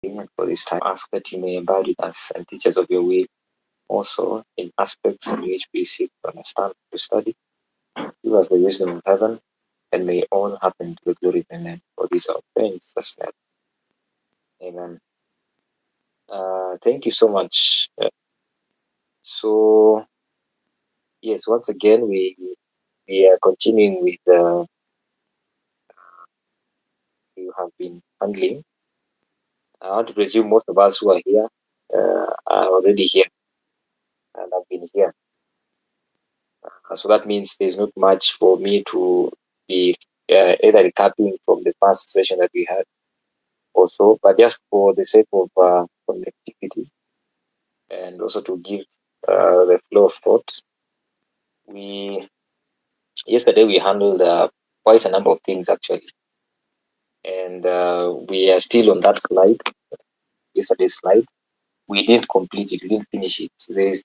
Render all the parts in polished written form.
and for this time, ask that you may abide with us and teach us of your will, also in aspects in which we seek to understand, to study. Give us the wisdom of heaven, and may all happen to the glory of your name. For this our prayer in Jesus' name. Amen. Thank you so much. So, yes, once again, we are continuing with you have been handling. I want to presume most of us who are here are already here and have been here. So that means there's not much for me to be either recapping from the past session that we had or so, but just for the sake of connectivity and also to give the flow of thought. Yesterday we handled quite a number of things actually, and we are still on that slide, yesterday's slide. We didn't complete it, we didn't finish it.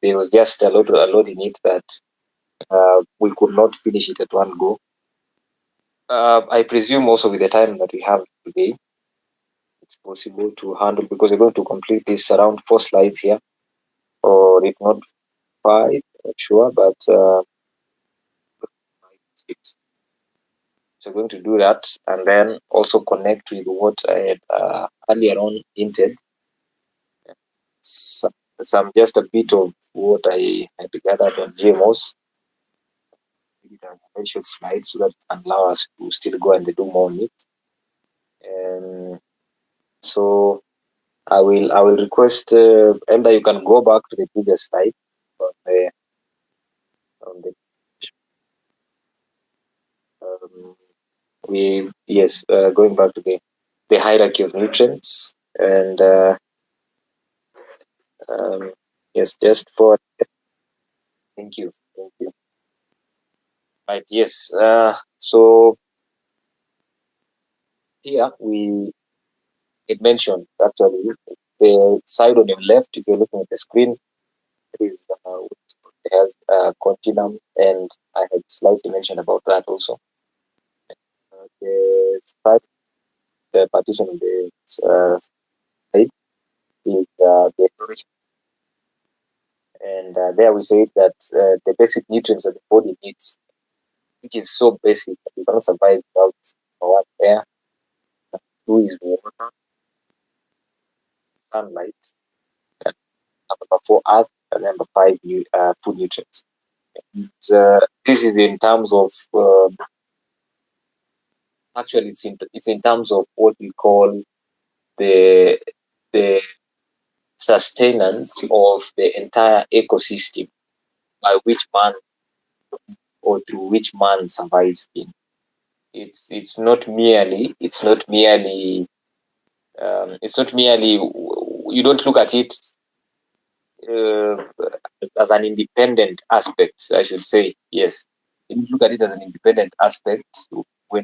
There was just a lot in it that we could not finish it at one go. I presume also with the time that we have today, it's possible to handle, because we're going to complete this around 4 slides here, or if not 5, not sure, but 6. So we're going to do that and then also connect with what I had earlier on hinted. Some just a bit of what I had gathered on GMOs. Very short slides so that it can allow us to still go and do more on it. So I will request Elda, you can go back to the previous slide on the going back to the hierarchy of nutrients, and yes, just for thank you. Right, yes. So here it mentioned actually the side on your left, if you're looking at the screen, it is it has continuum, and I had slightly mentioned about that also. The side, the partition of the side is the exploration, and there we say that the basic nutrients that the body needs, which is so basic that you cannot survive without one, air, 2 is water, sunlight, and number 4 earth, and number 5 food nutrients. And, this is in terms of actually it's in terms of what we call the sustenance of the entire ecosystem by which man or through which man survives in. It's not merely you don't look at it as an independent aspect, I should say. Yes, you look at it as an independent aspect when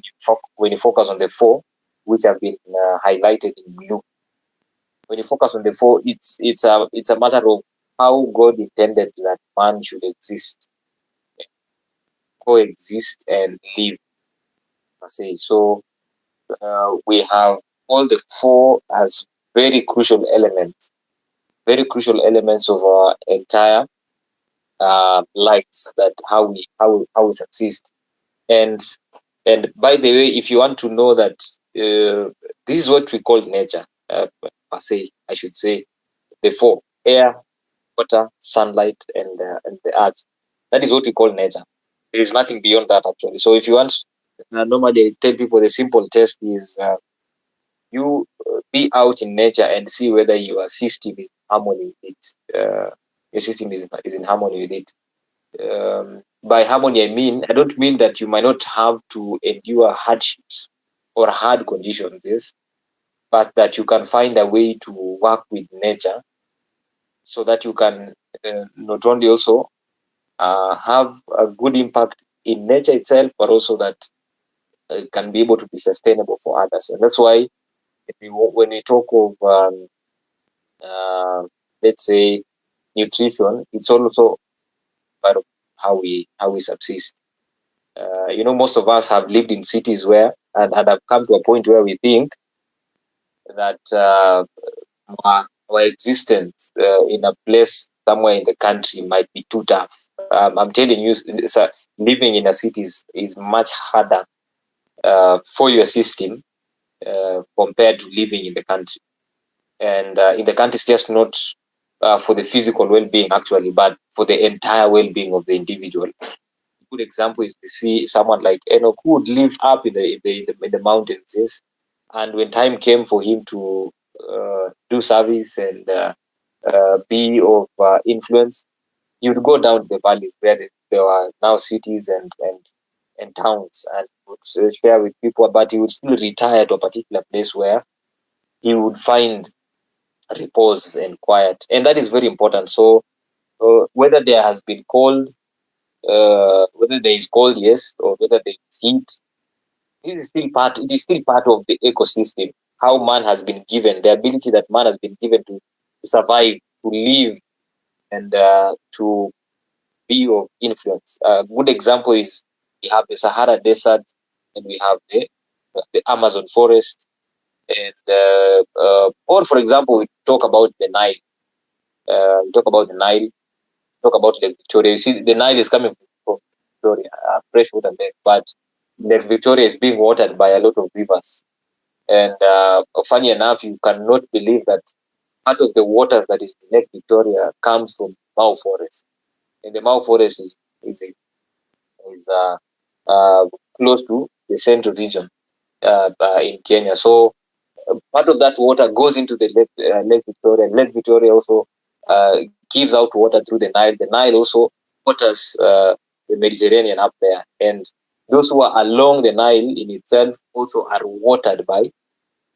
you focus on the 4 which have been highlighted in blue. When you focus on the 4, it's a matter of how God intended that man should exist, coexist, and live. I say so. We have all the 4 as very crucial elements of our entire lives, that how we subsist. And by the way, if you want to know that this is what we call nature, per se, I should say, the 4: air, water, sunlight, and the earth. That is what we call nature. There is nothing beyond that actually. So if you want, normally I tell people the simple test is you be out in nature and see whether your system is in harmony with it. Your system is in harmony with it. By harmony, I don't mean that you might not have to endure hardships or hard conditions, yes, but that you can find a way to work with nature so that you can not only also have a good impact in nature itself, but also that it can be able to be sustainable for others. And that's why when we talk of let's say nutrition, it's also part of how we subsist. Most of us have lived in cities where and have come to a point where we think that our existence in a place somewhere in the country might be too tough. I'm telling you, living in a city is much harder for your system compared to living in the country. And in the country, it's just not for the physical well-being actually, but for the entire well-being of the individual. A good example is to see someone like Enoch who would live up in the mountains, yes, and when time came for him to do service and be of influence, he would go down to the valleys where there are now cities and towns, and would share with people, but he would still retire to a particular place where he would find repose and quiet, and that is very important. So whether there has been cold, whether there is cold, yes, or whether there is heat, this is still part. It is still part of the ecosystem. How man has been given the ability that man has been given to survive, to live, and to be of influence. A good example is we have the Sahara Desert, and we have the Amazon forest, and or for example, we talk about the Nile. Talk about the Nile. Talk about Lake Victoria. You see, the Nile is coming from Victoria, fresh water lake, but Lake Victoria is being watered by a lot of rivers. And funny enough, you cannot believe that part of the waters that is in Lake Victoria comes from Mau Forest, and the Mau Forest is close to the central region in Kenya. So part of that water goes into the Lake Victoria. Lake Victoria also gives out water through the Nile. The Nile also waters the Mediterranean up there, and those who are along the Nile in itself also are watered by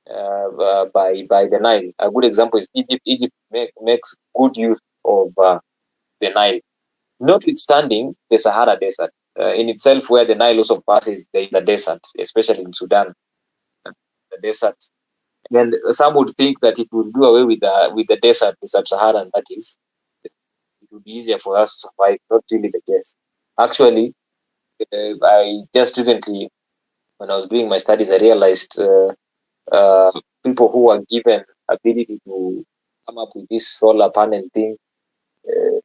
the Nile. A good example is Egypt. Egypt makes good use of the Nile, notwithstanding the Sahara Desert in itself, where the Nile also passes. There is a desert, especially in Sudan, the desert. And some would think that if we do away with the desert, the sub-Saharan, that is, it would be easier for us to survive. Not really the case. Actually, I just recently, when I was doing my studies, I realized people who are given ability to come up with this solar panel thing,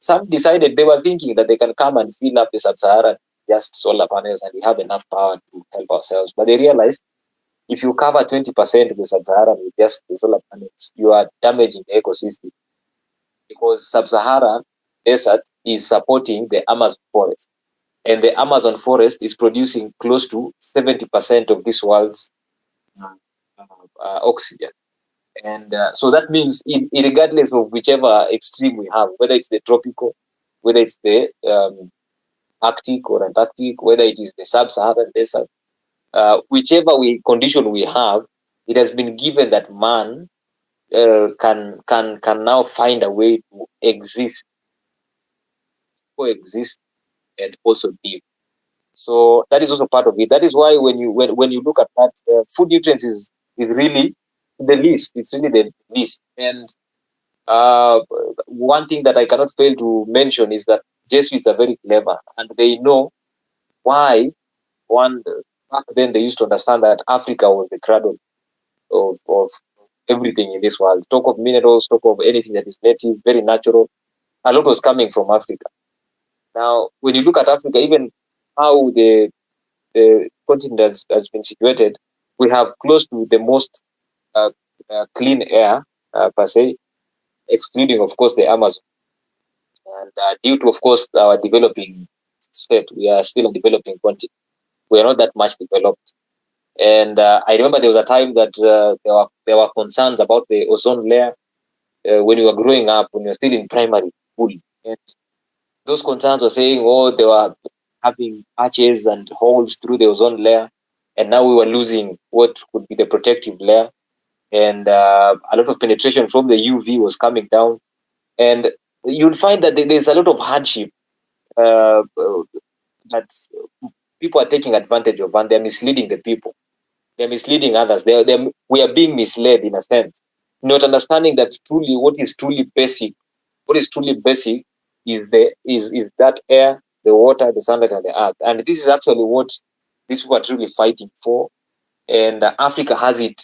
some decided they were thinking that they can come and fill up the sub-Saharan just solar panels and we have enough power to help ourselves. But they realized if you cover 20% of the sub-Saharan with just the solar panels, you are damaging the ecosystem, because sub-Saharan desert is supporting the Amazon forest, and the Amazon forest is producing close to 70% of this world's oxygen. And so that means, regardless of whichever extreme we have, whether it's the tropical, whether it's the Arctic or Antarctic, whether it is the sub-Saharan desert, whichever condition we have, it has been given that man can now find a way to exist, coexist, and also live. So that is also part of it. That is why when you look at that, food nutrients is really the least. It's really the least. And one thing that I cannot fail to mention is that Jesuits are very clever, and they know why. Back then they used to understand that Africa was the cradle of everything in this world. Talk of minerals, talk of anything that is native, very natural. A lot was coming from Africa. Now, when you look at Africa, even how the continent has been situated, we have close to the most clean air, per se, excluding, of course, the Amazon. And due to, of course, our developing state, we are still a developing continent. We are not that much developed. And I remember there was a time that there were concerns about the ozone layer when you were growing up, when you were still in primary school. And those concerns were saying, oh, they were having patches and holes through the ozone layer. And now we were losing what could be the protective layer. And a lot of penetration from the UV was coming down. And you'll find that there's a lot of hardship that people are taking advantage of, and they're misleading the people. They're misleading others. We are being misled in a sense, not understanding that truly what is truly basic is that air, the water, the sunlight, and the earth. And this is actually what these people are truly fighting for. And Africa has it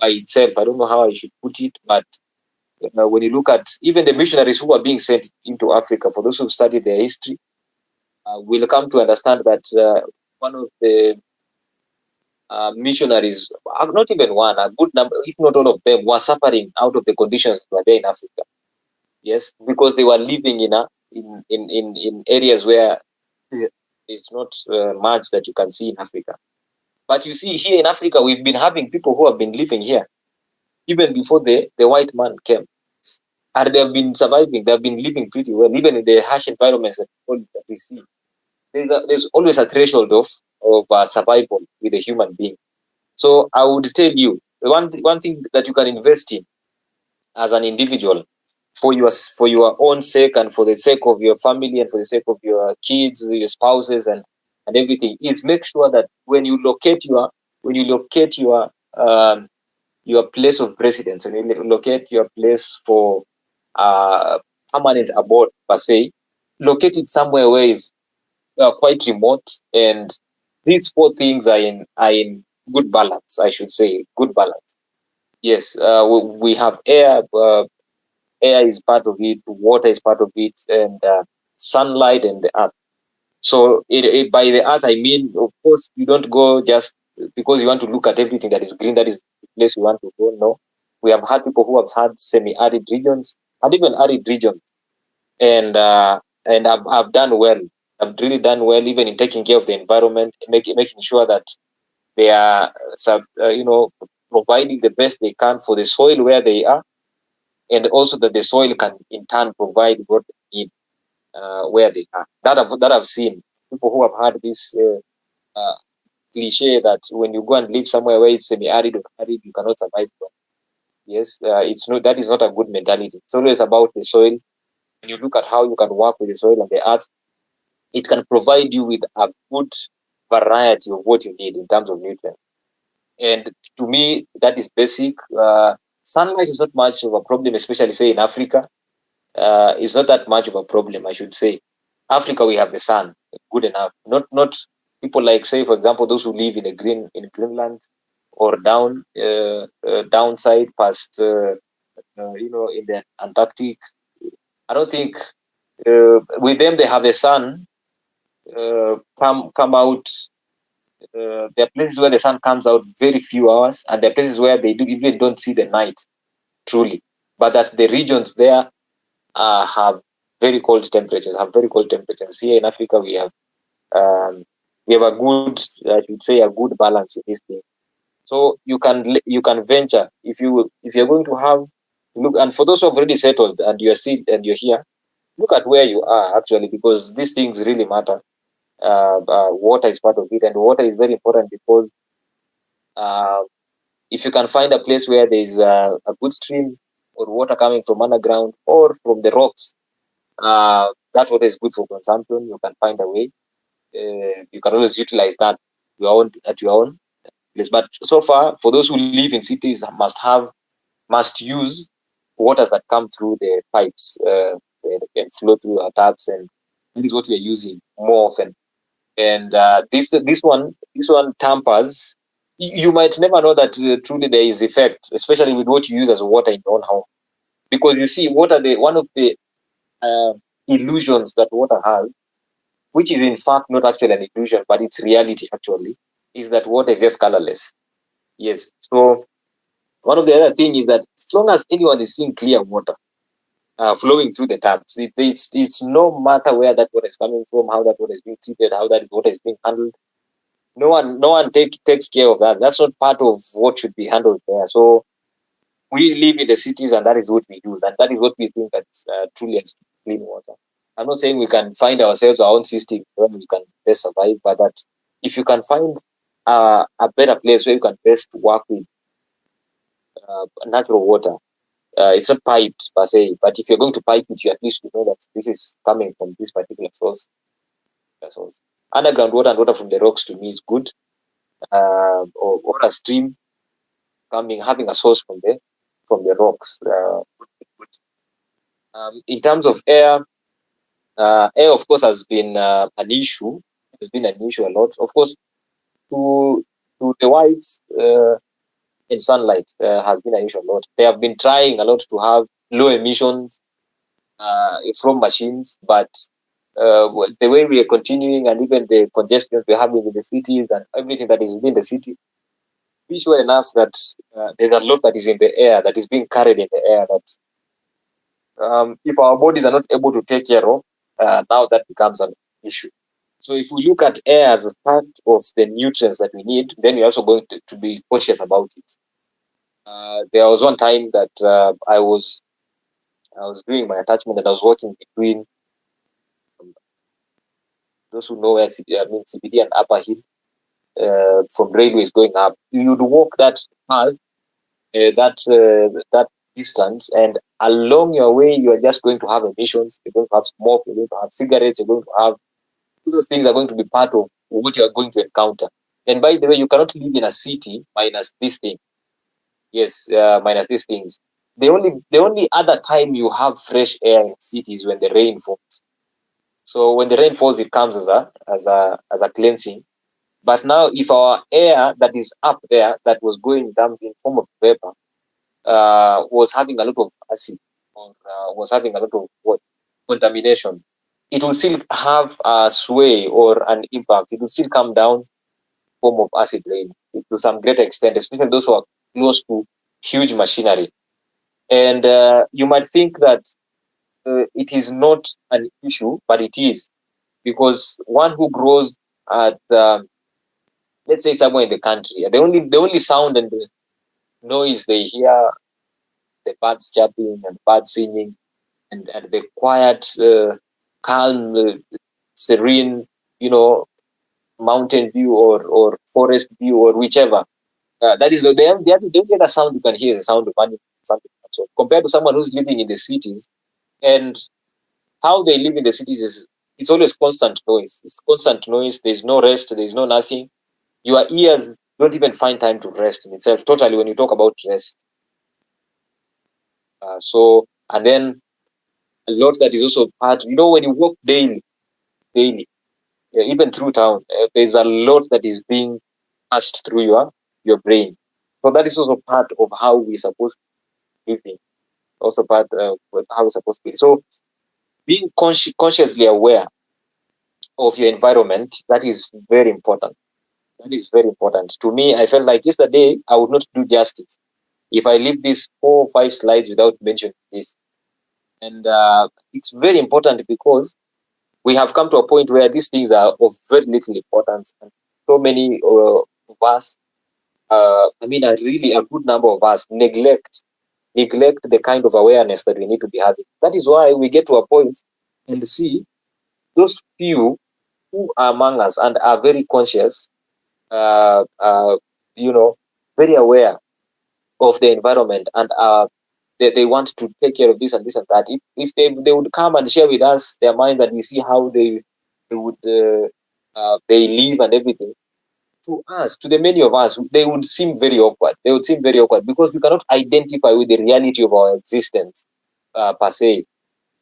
by itself. I don't know how I should put it, but when you look at even the missionaries who are being sent into Africa, for those who've studied their history, will come to understand that one of the missionaries, not even one, a good number, if not all of them, were suffering out of the conditions that were there in Africa. Yes, because they were living in areas where it's not much that you can see in Africa. But you see, here in Africa, we've been having people who have been living here even before the white man came. And they have been surviving, they have been living pretty well, even in the harsh environments that we see. There's always a threshold of survival with a human being. So I would tell you, one thing that you can invest in as an individual for your own sake and for the sake of your family and for the sake of your kids, your spouses, and everything is make sure that when you locate your place of residence, when you locate your place for permanent abode per se, locate it somewhere where is quite remote, and these four things are in good balance. I should say good balance. Yes, we have air. Air is part of it. Water is part of it, and sunlight and the earth. So by the earth, I mean, of course, you don't go just because you want to look at everything that is green. That is the place you want to go. No, we have had people who have had semi-arid regions and even arid regions, and I've done well. I've really done well, even in taking care of the environment, making sure that they are, providing the best they can for the soil where they are, and also that the soil can in turn provide what they need where they are. That I've seen people who have had this cliche that when you go and live somewhere where it's semi-arid or arid, you cannot survive. Yes, it's not. That is not a good mentality. It's always about the soil. When you look at how you can work with the soil and the earth, it can provide you with a good variety of what you need in terms of nutrients. And to me, that is basic. Sunlight is not much of a problem, especially say in Africa. It's not that much of a problem, I should say. Africa, we have the sun, good enough. Not people like, say, for example, those who live in Greenland or downside past, in the Antarctic. I don't think with them they have the sun come out. There are places where the sun comes out very few hours, and there are places where they even don't see the night truly. But that the regions there have very cold temperatures. Here in Africa, we have a good, I should say, a good balance in this thing. So you can venture if you're going to have look. And for those who have already settled and you're here, look at where you are actually, because these things really matter. Water is part of it, and water is very important because if you can find a place where there is a good stream or water coming from underground or from the rocks, that water is good for consumption. You can find a way. You can always utilize that at your own place. But so far, for those who live in cities, must use waters that come through the pipes and flow through our taps, and that is what we are using more often. And this one tampers. You might never know that truly there is effect, especially with what you use as water in your own home, because you see, water, one of the illusions that water has, which is in fact not actually an illusion, but it's reality actually, is that water is just colorless. Yes. So one of the other things is that as long as anyone is seeing clear water flowing through the taps, it's no matter where that water is coming from, how that water is being treated, how that water is being handled. No one takes care of that. That's not part of what should be handled there. So we live in the cities, and that is what we use, and that is what we think that's truly as clean water. I'm not saying we can find ourselves our own system where we can best survive, but that if you can find a better place where you can best work with natural water, it's not piped per se, but if you're going to pipe it, you at least know that this is coming from this particular source. Underground water and water from the rocks to me is good, or a stream having a source from the rocks. In terms of air, air of course has been an issue. Has been an issue a lot. Of course, to the whites, in sunlight has been an issue a lot. They have been trying a lot to have low emissions from machines, but the way we are continuing, and even the congestion we're having in the cities and everything that is within the city, be sure enough that there's a lot that is in the air, that is being carried in the air, that if our bodies are not able to take care of, now that becomes an issue. So if we look at air as a part of the nutrients that we need, then we're also going to be cautious about it. There was one time that I was doing my attachment, and I was walking between those who know where CBD and Upper Hill, from railways going up. You would walk that path, that distance, and along your way, you are just going to have emissions. You're going to have smoke. You're going to have cigarettes. You're going to have those things are going to be part of what you are going to encounter. And by the way, you cannot live in a city minus this thing. Yes, minus these things. The only other time you have fresh air in cities when the rain falls. So when the rain falls, it comes as a cleansing. But now, if our air that is up there, that was going down in form of vapor, was having a lot of acid, or was having a lot of contamination, it will still have a sway or an impact. It will still come down form of acid rain to some great extent, especially those who are close to huge machinery. And you might think that it is not an issue, but it is, because one who grows at let's say somewhere in the country, the only sound and the noise they hear, the birds chirping and birds singing, and the quiet, calm, serene, mountain view or forest view or whichever. That is the only other sound you can hear is the sound of animals. Something. So compared to someone who's living in the cities, and how they live in the cities is, it's always constant noise. It's constant noise. There's no rest. There's no nothing. Your ears don't even find time to rest in itself. Totally, when you talk about rest. And then a lot that is also part. When you walk daily, even through town, there's a lot that is being passed through your brain. So that is also part of how we're supposed to be. Also part of how we're supposed to be. So being consciously aware of your environment, that is very important. That is very important. To me, I felt like yesterday I would not do justice if I leave these 4 or 5 slides without mentioning this. And it's very important because we have come to a point where these things are of very little importance. And so many of us, a good number of us neglect the kind of awareness that we need to be having. That is why we get to a point and see those few who are among us and are very conscious, very aware of the environment, and they want to take care of this and this and that. If they would come and share with us their mind, that we see how they would they live and everything. To us, to the many of us, they would seem very awkward. They would seem very awkward because we cannot identify with the reality of our existence per se.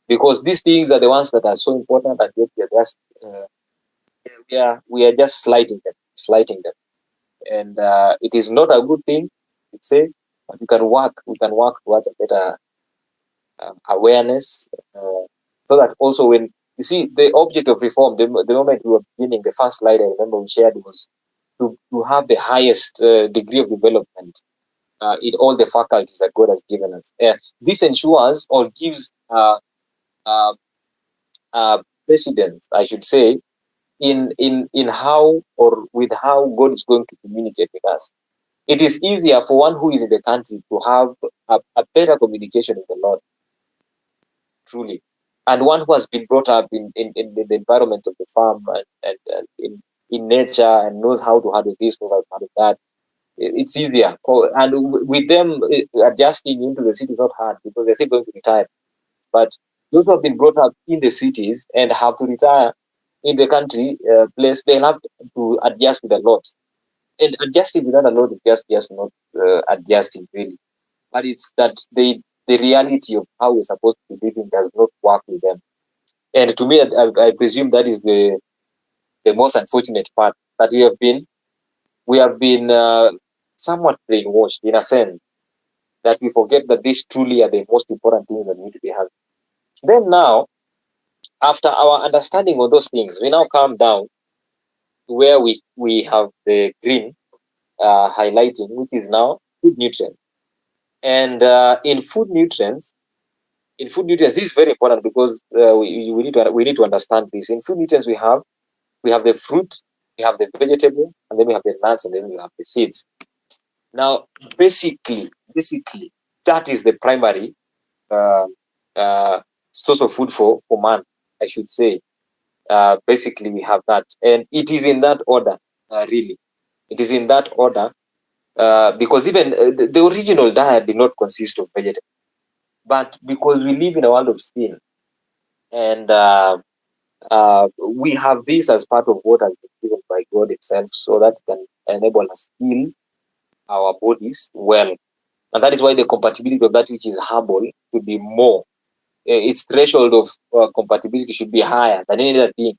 Because these things are the ones that are so important, and yet we are just slighting them, and it is not a good thing to say. But we can work towards a better awareness, so that also when you see the object of reform, the moment we were beginning, the first slide I remember we shared was to have the highest degree of development in all the faculties that God has given us. This ensures or gives precedence, I should say, in how or with how God is going to communicate with us. It is easier for one who is in the country to have a better communication with the Lord, truly, and one who has been brought up in the environment of the farm and in nature, and knows how to handle this, knows how to handle that. It's easier. And with them, adjusting into the city is not hard because they're still going to retire. But those who have been brought up in the cities and have to retire in the country place, they'll have to adjust with a lot. And adjusting without a lot is just not adjusting, really. But it's that the reality of how we're supposed to be living does not work with them. And to me, I presume that is the most unfortunate part, that we have been somewhat brainwashed in a sense. that we forget that these truly are the most important things that need to be having. Then now, after our understanding of those things, we now come down to where we have the green highlighting, which is now food nutrients. And in food nutrients, this is very important because we need to understand this. In food nutrients, we have the fruit, we have the vegetable, and then we have the nuts, and then we have the seeds. Now, basically, that is the primary uh, uh, source of food for man, I should say. Basically, we have that, and it is in that order. Really, it is in that order because even the original diet did not consist of vegetables, but because we live in a world of sin, and we have this as part of what has been given by God Himself, so that it can enable us to heal our bodies well. And that is why the compatibility of that which is herbal should be more. Its threshold of compatibility should be higher than any other thing.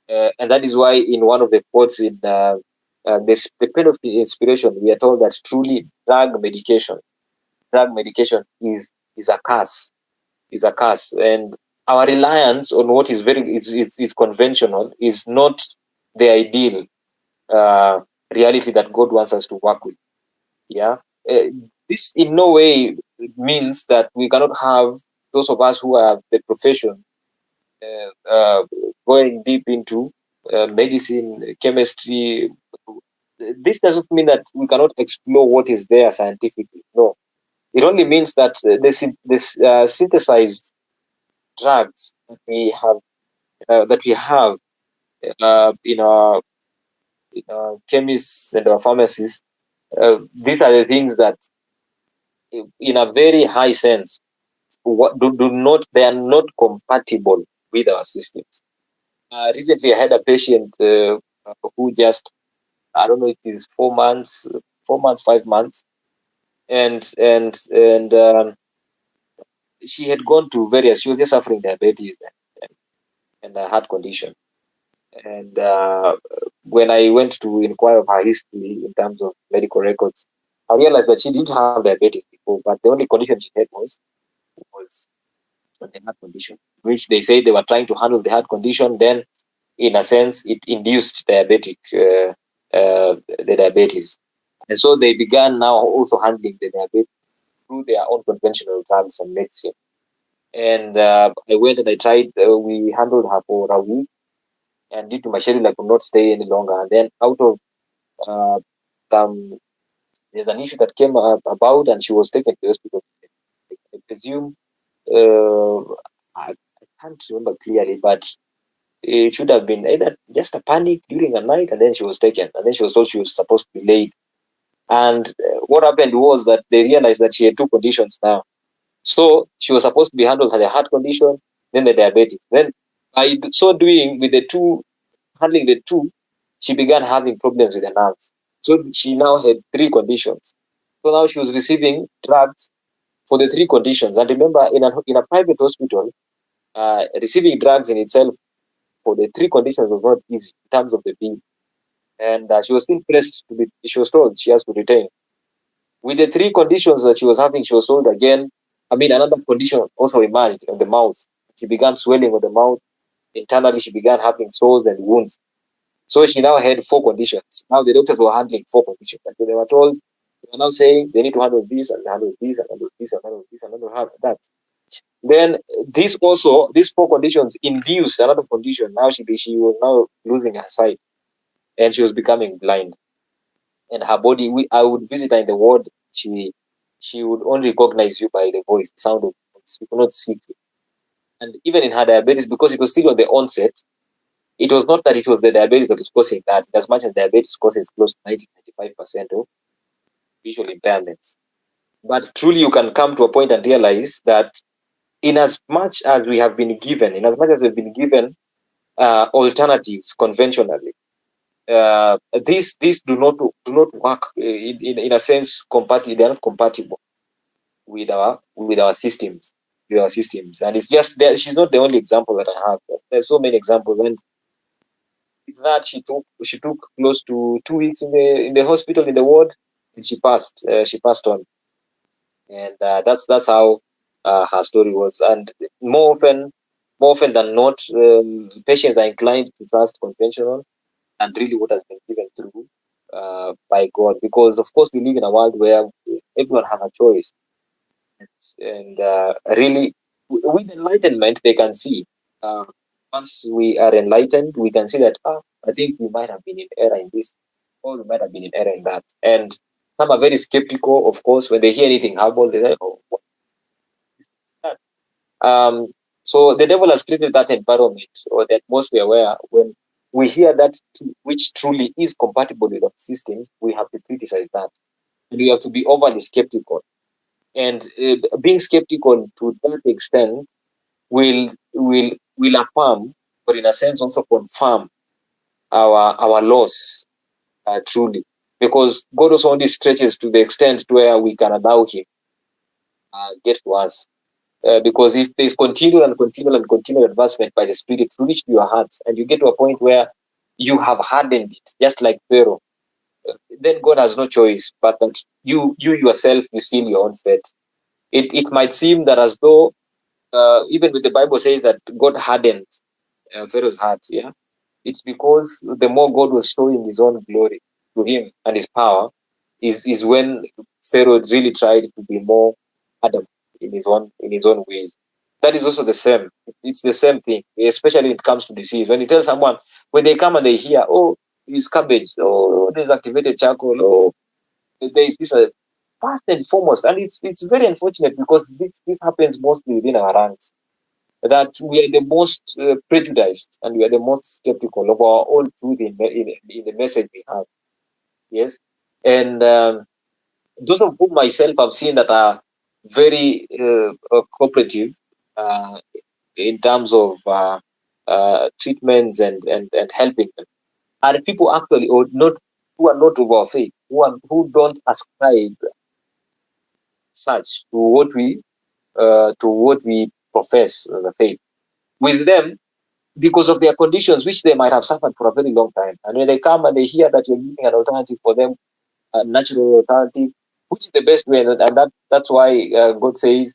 And that is why in one of the quotes in the pen of the inspiration, we are told that truly drug medication is a curse, and our reliance on what is conventional is not the ideal uh, reality that God wants us to work with. Yeah, uh, this in no way means that we cannot have those of us who are the profession going deep into medicine, chemistry. This doesn't mean that we cannot explore what is there scientifically. No, it only means that this synthesized drugs that we have in our chemists and our pharmacists. These are the things that, in a very high sense, they are not compatible with our systems. Recently, I had a patient who just, I don't know, it is 4 months, 4 months, 5 months, and she had gone to various. She was just suffering diabetes and a heart condition. And when I went to inquire of her history in terms of medical records, I realized that she didn't have diabetes before, but the only condition she had was the heart condition, which they say they were trying to handle the heart condition. Then, in a sense, it induced the diabetes, and so they began now also handling the diabetes through their own conventional drugs and medicine. And I went and I tried. We handled her for a week, and due to my schedule, I could not stay any longer. And then, out of uh, some, there's an issue that came up about, and she was taken to the hospital. I presume I can't remember clearly, but it should have been either just a panic during a night, and then she was taken, and then she was told she was supposed to be laid. And what happened was that they realized that she had two conditions now. So she was supposed to be handled the heart condition, then the diabetes. Then by so doing with the two, handling the two, she began having problems with the nerves. So she now had three conditions. So now she was receiving drugs for the three conditions. And remember, in a private hospital, receiving drugs in itself for the three conditions was not easy in terms of the bill. And she was still pressed to be, she was told she has to retain. With the three conditions that she was having, she was told again, another condition also emerged on the mouth. She began swelling on the mouth. Internally, she began having sores and wounds. So she now had four conditions. Now the doctors were handling four conditions. And they were told, they were now saying they need to handle this and handle this and handle this and handle this and handle that. Then these four conditions induced another condition. Now she was now losing her sight, and she was becoming blind. And her body, I would visit her in the ward. She would only recognize you by the voice, the sound of the voice. You could not see you. And even in her diabetes, because it was still on the onset, it was not that it was the diabetes that was causing that, as much as diabetes causes close to 90-95% of visual impairments. But truly, you can come to a point and realize that in as much as we've been given alternatives conventionally, these do not work in a sense. They are not compatible with our systems, and it's just there. She's not the only example that I have. There's so many examples, and with that she took close to 2 weeks in the hospital, in the ward, and she passed on. And that's how her story was. And more often than not, patients are inclined to trust conventional and really what has been given through by God, because of course we live in a world where everyone have a choice, and really with enlightenment they can see. Uh, Once we are enlightened, we can see that I think we might have been in error in this, or we might have been in error in that. And some are very skeptical, of course, when they hear anything herbal, they say, "Oh, what is that?" So the devil has created that environment or the atmosphere where when we hear that which truly is compatible with our system, we have to criticize that, and we have to be overly skeptical. And being skeptical to that extent will affirm, or in a sense also confirm our loss truly, because God also only stretches to the extent to where we can allow Him get to us. Because if there's continual and continual and continual advancement by the Spirit to reach to your heart, and you get to a point where you have hardened it, just like Pharaoh, then God has no choice but that you yourself you seal your own fate. It might seem that as though even with the Bible says that God hardened Pharaoh's heart, yeah, it's because the more God was showing His own glory to him and His power, is when Pharaoh really tried to be more adamant in his own ways. That is also the same. It's the same thing, especially when it comes to disease. When you tell someone, when they come and they hear, oh, it's cabbage, oh, there's activated charcoal, oh, there's this. First and foremost, and it's very unfortunate because this happens mostly within our ranks, that we are the most prejudiced and we are the most skeptical of our own truth in the message we have. Yes. And those of whom myself have seen that are very cooperative uh, in terms of treatments and helping them are the people actually or not who are not of our faith, who don't ascribe such to what we profess the faith. With them, because of their conditions, which they might have suffered for a very long time. And when they come and they hear that you're giving an alternative for them, a natural alternative, which is the best way, and that's why God says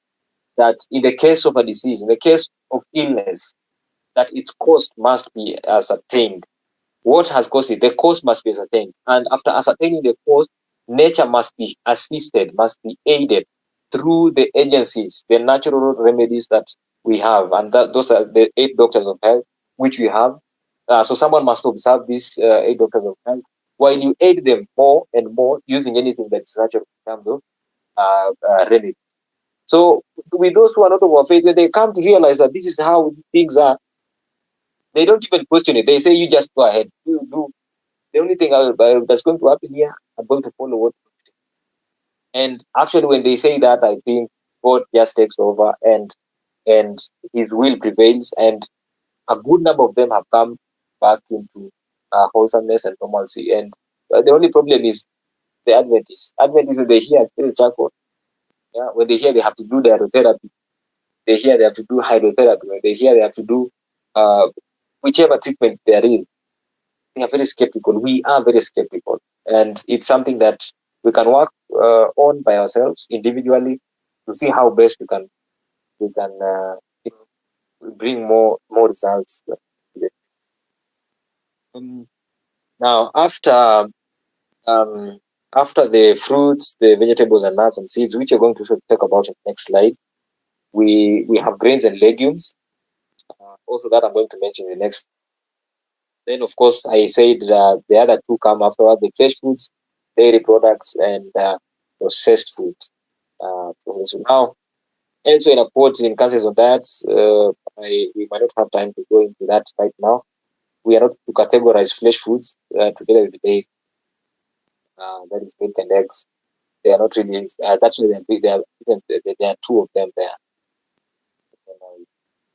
that in the case of a disease, in the case of illness, that its cost must be ascertained. What has caused it? The cause must be ascertained. And after ascertaining the cause, nature must be assisted, must be aided through the agencies, the natural remedies that we have. And those are the 8 doctors of health, which we have. So someone must observe these 8 doctors of health while you aid them more and more using anything that is natural in terms of remedy. So with those who are not of our faith, when they come to realize that this is how things are, they don't even question it. They say, you just go ahead. Do the only thing that's going to happen here, I'm going to follow what. And actually, when they say that, I think God just takes over and His will prevails, and a good number of them have come back into wholesomeness and normalcy. And the only problem is the Adventists. Adventists, when they hear charcoal, yeah, when they hear they have to do their therapy, they hear they have to do hydrotherapy, when they hear they have to do uh, whichever treatment there is, they are very skeptical. We are very skeptical, and it's something that we can work on by ourselves individually to see how best we can bring more results. Um, Now, um, after the fruits, the vegetables and nuts and seeds, which you're going to talk about in the next slide, we have grains and legumes. Also, that I'm going to mention in the next. Then, of course, I said the other two come afterward: the fresh foods, dairy products, and processed foods. So now, also in a quote in cases of that, we might not have time to go into that right now. We are not to categorize flesh foods together with the dairy. That is milk and eggs. They are not really. That's why there are two of them there.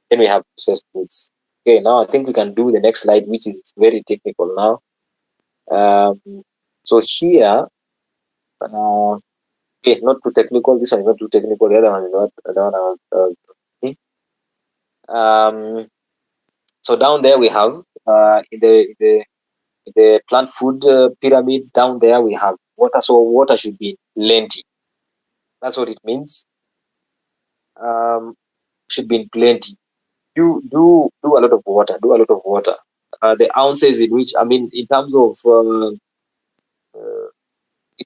Then we have processed foods. Okay, now I think we can do the next slide, which is very technical now. So here, okay, not too technical. This one is not too technical. The other one is not. The other one, okay. So down there we have in the plant food pyramid. Down there we have water. So water should be plenty. That's what it means. Should be in plenty. Do a lot of water. Do a lot of water. The ounces in which, I mean, in terms of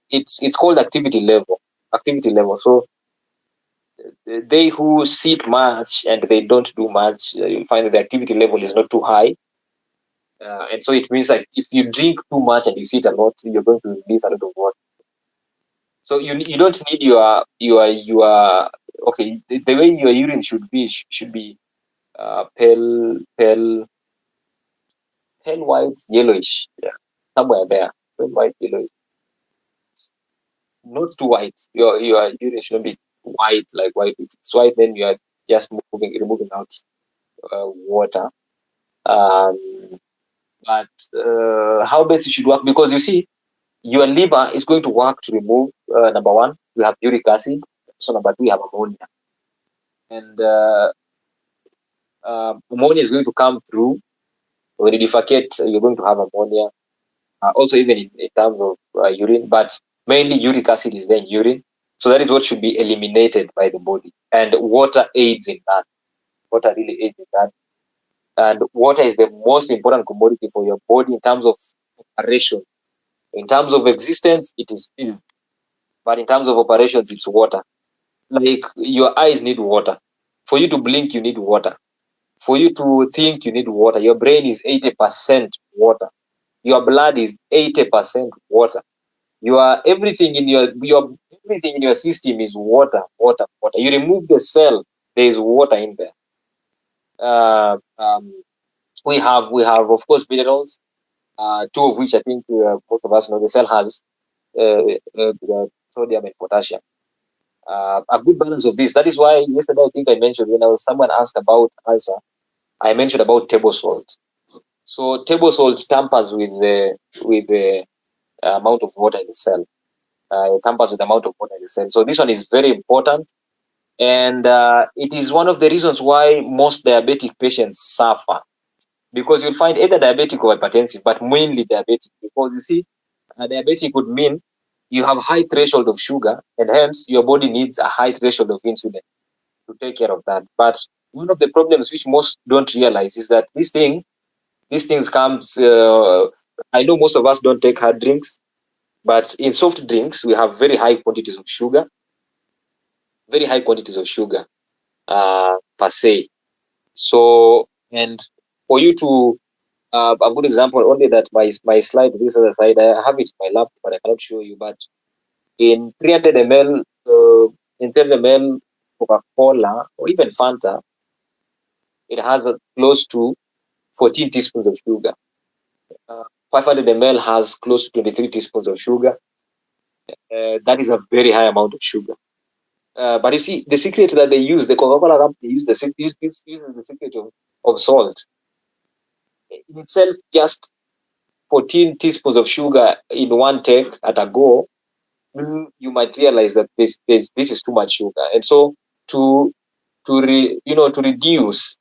it's called activity level. Activity level. So they who sit much and they don't do much, you'll find that the activity level is not too high. And so it means like if you drink too much and you sit a lot, you're going to release a lot of water. So you don't need your okay. The way your urine should be pale white, yellowish. Yeah, somewhere there. Pale white, yellowish. Not too white. Your urine should not be white like white. If it's white, then you are just removing out water. Um, but how best it should work, because you see your liver is going to work to remove number one, you have uric acid. So number two, you have ammonia, and ammonia is going to come through when you defecate. You're going to have ammonia, also even in terms of urine, but mainly uric acid is there in urine. So that is what should be eliminated by the body, and water aids in that. Water really aids in that, and water is the most important commodity for your body in terms of operation. In terms of existence, it is still, but in terms of operations, it's water. Like your eyes need water. For you to blink, you need water. For you to think, you need water. Your brain is 80% water. Your blood is 80% water. Your everything in your everything in your system is water, water, water. You remove the cell, there is water in there. Uh, um, we have of course minerals. Two of which I think most of us know. The cell has sodium and potassium. A good balance of this. That is why yesterday I think I mentioned when someone asked about ulcer, I mentioned about table salt. So table salt tampers with the amount of water in the cell. It tampers with the amount of water in the cell. So this one is very important, and it is one of the reasons why most diabetic patients suffer, because you'll find either diabetic or hypertensive, but mainly diabetic, because you see, diabetic would mean you have high threshold of sugar, and hence your body needs a high threshold of insulin to take care of that. But one of the problems which most don't realize is that these things comes. I know most of us don't take hard drinks, but in soft drinks we have very high quantities of sugar, per se. So, and for you to a good example, only that my slide this other side, I have it in my laptop, but I cannot show you. But in 300 ml, in 300 ml Coca-Cola or even Fanta, it has close to 14 teaspoons of sugar. 500 ml has close to 23 teaspoons of sugar. That is a very high amount of sugar. But you see, the secret that they use, the Coca-Cola company uses the secret of salt. In itself, just 14 teaspoons of sugar in one take at a go, you might realize that this is too much sugar. And so to reduce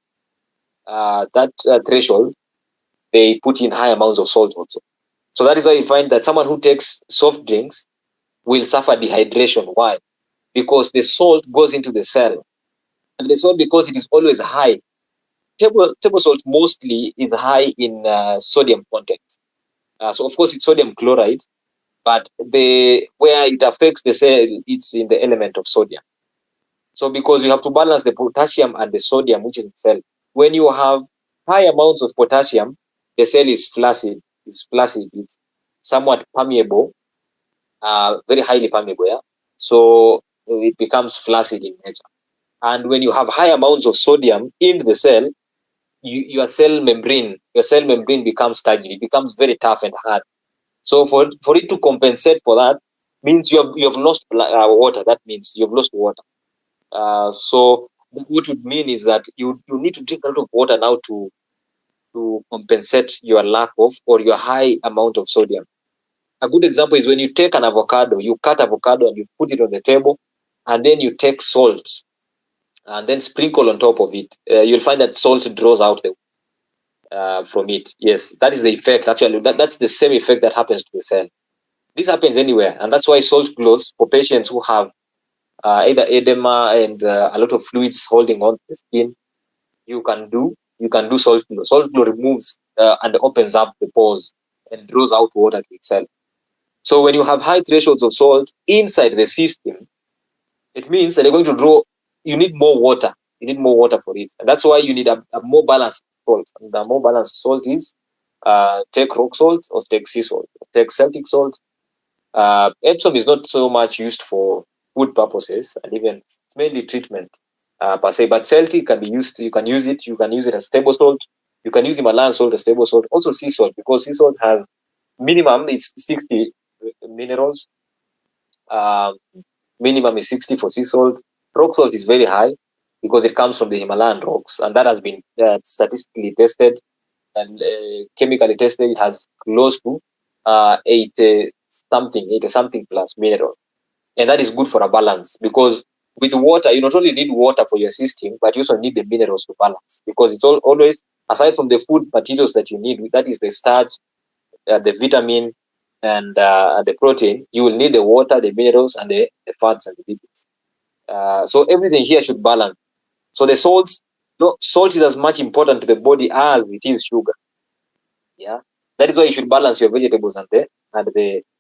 that threshold, they put in high amounts of salt also. So that is why you find that someone who takes soft drinks will suffer dehydration. Why? Because the salt goes into the cell, and the salt, because it is always high. Table salt mostly is high in sodium content. So of course it's sodium chloride, but where it affects the cell, it's in the element of sodium. So because you have to balance the potassium and the sodium, which is in the cell. When you have high amounts of potassium, the cell is flaccid. It's somewhat permeable, very highly permeable. Yeah? So it becomes flaccid in nature. And when you have high amounts of sodium in the cell, your cell membrane becomes turgid. It becomes very tough and hard. So for it to compensate for that, means you have lost water. That means you've lost water. So what would mean is that you need to drink a lot of water now to compensate your lack of or your high amount of sodium. A good example is when you take an avocado, you cut avocado and you put it on the table, and then you take salt and then sprinkle on top of it. You'll find that salt draws out from it. Yes, that is the effect. Actually, that's the same effect that happens to the cell. This happens anywhere, and that's why salt clothes for patients who have either edema and a lot of fluids holding on to the skin, you can do salt flow. Salt flow removes and opens up the pores and draws out water to itself. So when you have high thresholds of salt inside the system, it means that you're going to draw. You need more water. You need more water for it, and that's why you need a more balanced salt. And the more balanced salt is take rock salt or take sea salt, take Celtic salt. Epsom is not so much used for food purposes, and even it's mainly treatment per se. But Celtic can be used. You can use it. You can use it as table salt. You can use Himalayan salt as table salt. Also sea salt, because sea salt has minimum it's 60 minerals. Minimum is 60 for sea salt. Rock salt is very high because it comes from the Himalayan rocks, and that has been statistically tested and chemically tested. It has close to 80 something plus mineral, and that is good for a balance, because with water you not only need water for your system, but you also need the minerals to balance, because it's always, aside from the food materials that you need, that is the starch, the vitamin, and the protein, you will need the water, the minerals, and the fats and the lipids. So everything here should balance. So the salts, salt is as much important to the body as it is sugar. Yeah, that is why you should balance your vegetables and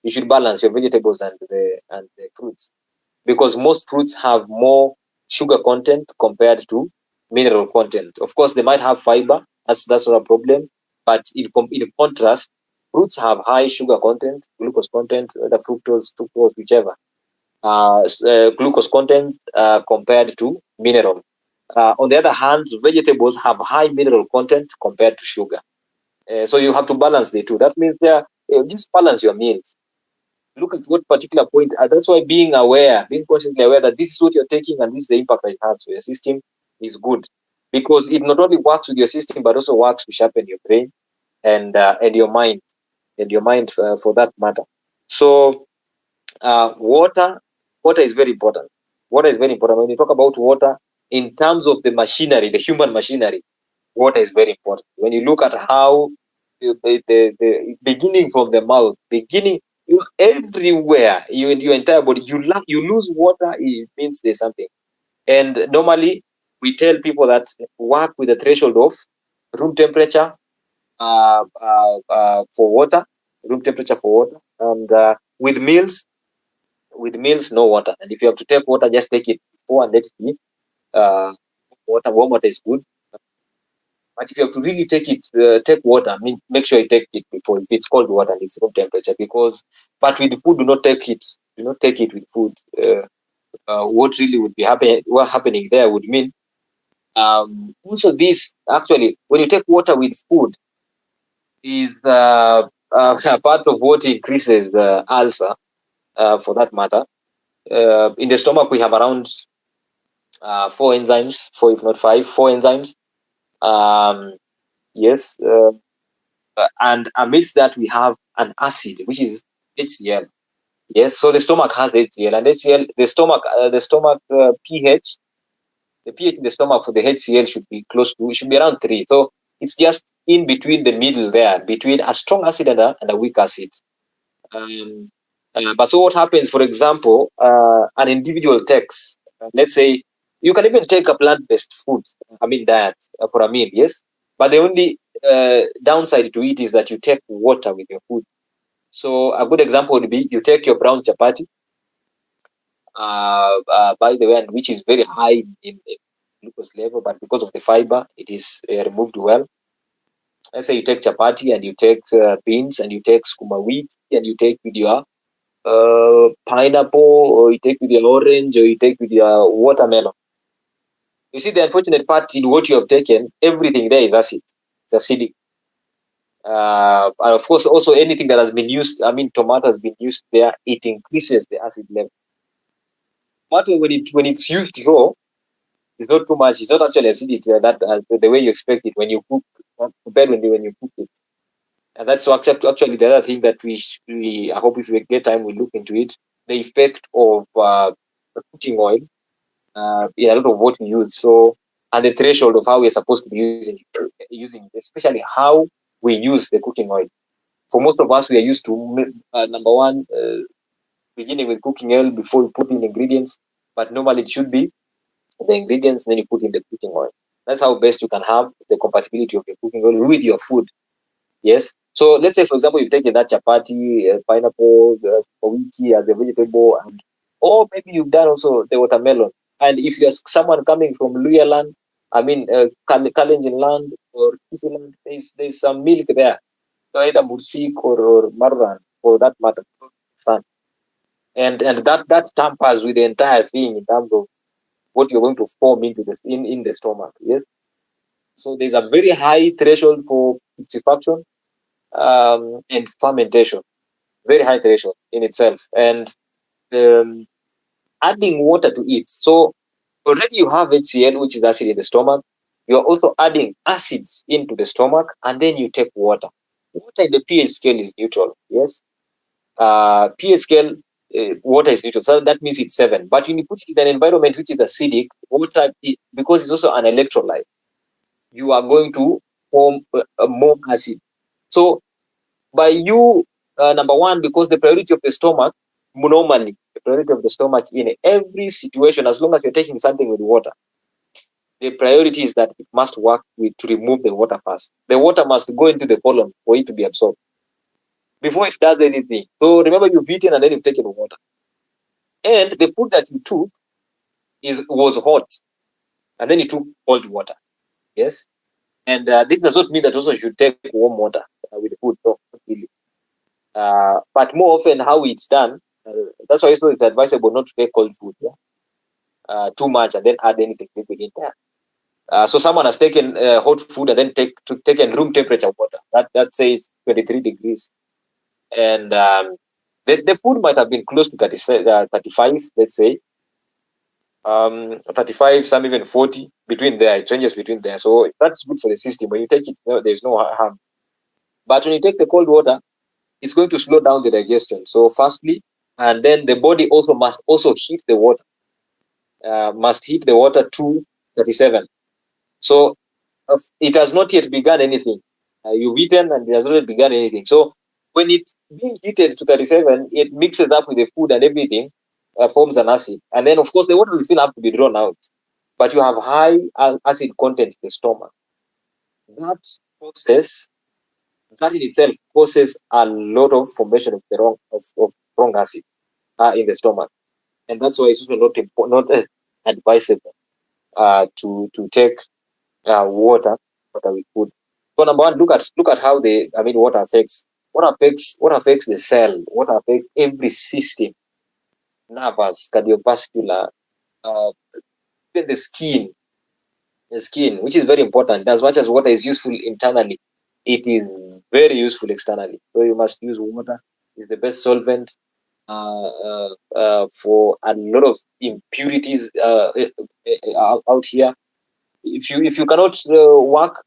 you should balance your vegetables and the fruits, because most fruits have more sugar content compared to mineral content. Of course, they might have fiber. That's not a problem. But in contrast, fruits have high sugar content, glucose content, the fructose, whichever. Glucose content compared to mineral. On the other hand, vegetables have high mineral content compared to sugar. So you have to balance the two. That means just balance your meals. Look at what particular point. That's why being consciously aware that this is what you're taking and this is the impact that it has to your system is good, because it not only works with your system but also works to sharpen your brain and your mind for that matter. So water is very important. Water is very important. When you talk about water in terms of the machinery, the human machinery, water is very important. When you look at how the beginning from the mouth, everywhere, in your entire body, you lose water, it means there's something. And normally we tell people that work with a threshold of room temperature for water, and with meals, no water. And if you have to take water, just take it before and let it be. Warm water is good. But if you have to really take water, I mean, make sure you take it before, if it's cold water and it's room temperature. But with food, do not take it. Do not take it with food. What really would be happening there would mean, also this, actually, when you take water with food, is part of what increases the ulcer, for that matter. In the stomach, we have around 4 enzymes, 4 if not 5, 4 enzymes. Yes. And amidst that, we have an acid, which is HCl. Yes. So the stomach has HCl, and HCl, the stomach pH, the pH in the stomach for the HCl should be around 3. So it's just in between the middle there, between a strong acid and a weak acid. But so what happens, for example, an individual takes, let's say, you can even take a plant-based diet for a meal, yes? But the only downside to it is that you take water with your food. So a good example would be you take your brown chapati, by the way, and which is very high in glucose level, but because of the fiber, it is removed well. Let's say you take chapati and you take beans and you take skuma wheat and you take with your pineapple, or you take with your orange, or you take with your watermelon. You see, the unfortunate part in what you have taken, everything there is acid. It's acidic. And of course, also anything that has been used, tomato has been used there, it increases the acid level. Tomato, when it's used raw, it's not too much. It's not actually acidic that the way you expect it when you cook, compared when you cook it. And that's actually the other thing that we I hope if we get time we look into it, the effect of cooking oil in a lot of what we use. So, and the threshold of how we're supposed to be using it, especially how we use the cooking oil. For most of us, we are used to number one, beginning with cooking oil before we put in ingredients. but normally it should be the ingredients, then you put in the cooking oil. That's how best you can have the compatibility of your cooking oil with your food. Yes. So let's say, for example, you've taken that chapati, pineapple, spaghetti as a vegetable, or maybe you've done also the watermelon. And if you're someone coming from Luya land, I mean, Kalenjin land or Kisi land, there's some milk there. So either Mursik or Marran, for that matter. And that tampers with the entire thing in terms of what you're going to form into in the stomach. Yes. So there's a very high threshold for putrefaction and fermentation, very high threshold in itself, and um, adding water to it. So already you have HCl, which is acid in the stomach. You're also adding acids into the stomach, and then you take water. Water in the pH scale is neutral. Yes, pH scale, water is neutral, so that means it's 7. But when you put it in an environment which is acidic, water, because it's also an electrolyte, you are going to form more acid. So by you, number one, because the priority of the stomach, normally, the priority of the stomach in every situation, as long as you're taking something with water, the priority is that it must work to remove the water first. The water must go into the colon for it to be absorbed before it does anything. So remember, you've eaten and then you've taken water. And the food that you took was hot, and then you took cold water. Yes? And this does not mean that also you should take warm water with the food. No, not really. But more often, how it's done, that's why it's advisable not to take cold food too much and then add anything liquid in there. So someone has taken hot food and then taken room temperature water. That says 23 degrees. And the food might have been close to 35, let's say. 35, some even 40, between there. It ranges between there. So that's good for the system. When you take it, there's no harm. But when you take the cold water, it's going to slow down the digestion. So firstly, and then the body also must heat the water. Must heat the water to 37. So it has not yet begun anything. You've eaten and it has not yet begun anything. So when it's being heated to 37, it mixes up with the food and everything, forms an acid. And then, of course, the water will still have to be drawn out. But you have high acid content in the stomach. That in itself causes a lot of formation of the wrong acid in the stomach, and that's why it's also not advisable to take water with food. So number one, look at how water affects the cell, what affects every system, nervous, cardiovascular, even the skin, which is very important. As much as water is useful internally, it is very useful externally. So you must use water. It's the best solvent for a lot of impurities out here. If you cannot work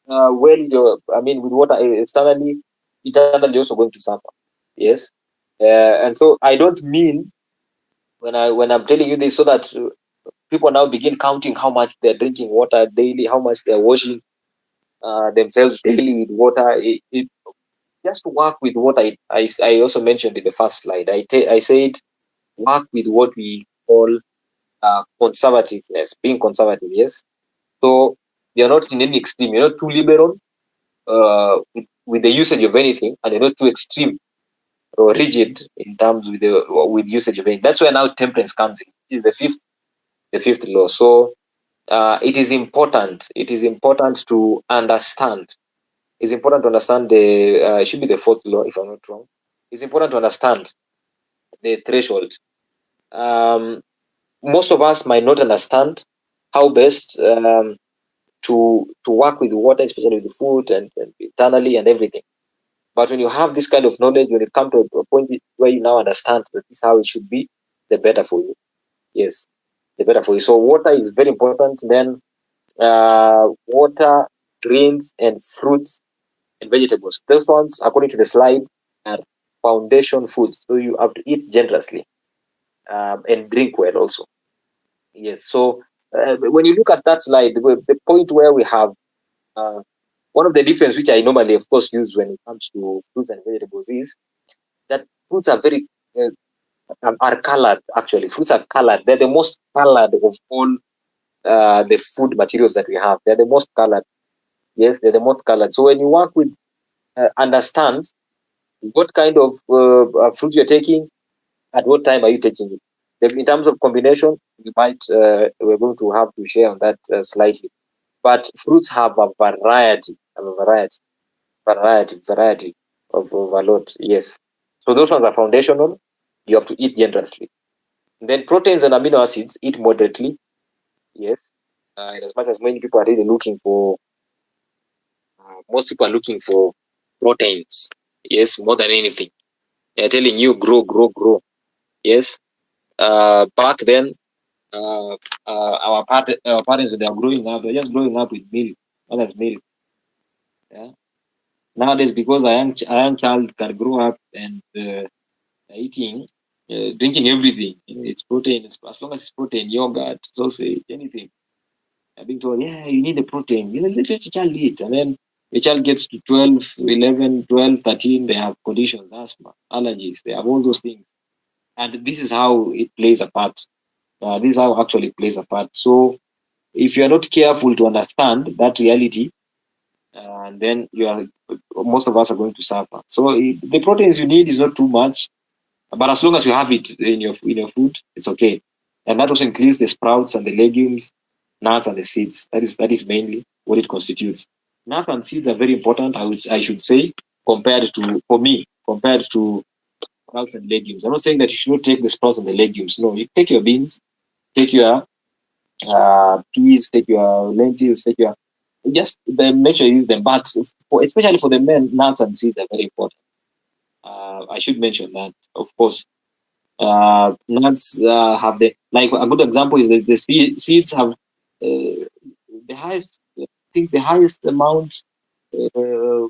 well with water externally, internally also going to suffer. Yes, and so I don't mean when I'm telling you this so that people now begin counting how much they're drinking water daily, how much they're washing themselves daily with water. Just work with water. I also mentioned in the first slide. I said work with what we call conservativeness, being conservative. Yes, so you're not in any extreme. You're not too liberal with the usage of anything, and you're not too extreme or rigid in terms with usage of anything. That's where now temperance comes in. It is the fifth law. So it is important. It is important to understand. It's important to understand it should be the fourth law, if I'm not wrong. It's important to understand the threshold. Most of us might not understand how best to work with water, especially with the food and internally and everything. But when you have this kind of knowledge, when it comes to a point where you now understand that this is how it should be, the better for you. Yes, the better for you. So water is very important. Then water, greens, and fruits and vegetables. Those ones, according to the slide, are foundation foods. So you have to eat generously and drink well also. Yes. So when you look at that slide, the point where we have one of the difference, which I normally, of course, use when it comes to fruits and vegetables, is that fruits are very are colored. Actually, fruits are colored. They're the most colored of all the food materials that we have. They're the most colored. Yes, they're the most colored. So when you work with understand what kind of fruit you're taking, at what time are you taking it. In terms of combination, we're going to have to share on that slightly. But fruits have a variety of a lot. Yes. So those ones are foundational. You have to eat generously. Then proteins and amino acids, eat moderately. Yes. And as much as many people are really looking for, most people are looking for proteins. Yes, more than anything. They're telling you grow, grow, grow. Yes. Back then, our parents, when they are growing up, they're just growing up with milk, mother's milk. Yeah. Nowadays, because a young child can grow up and eating, drinking everything. It's protein. As long as it's protein, yogurt, sausage, anything. I've been told, yeah, you need the protein. Let your child eat. And then the child gets to 12, 11, 12, 13, they have conditions, asthma, allergies, they have all those things. And this is how it plays a part. This is how actually it plays a part. So if you are not careful to understand that reality, and then most of us are going to suffer. So the proteins you need is not too much, but as long as you have it in your food, it's okay. And that also includes the sprouts and the legumes, nuts and the seeds. That is mainly what it constitutes. Nuts and seeds are very important. I should say compared to sprouts and legumes. I'm not saying that you should not take the sprouts and the legumes. No, you take your beans, take your peas, take your lentils, take your just make sure you use them. But especially for the men, nuts and seeds are very important. I should mention that, of course. Nuts have like a good example is the seeds have the highest, I think the highest amount uh,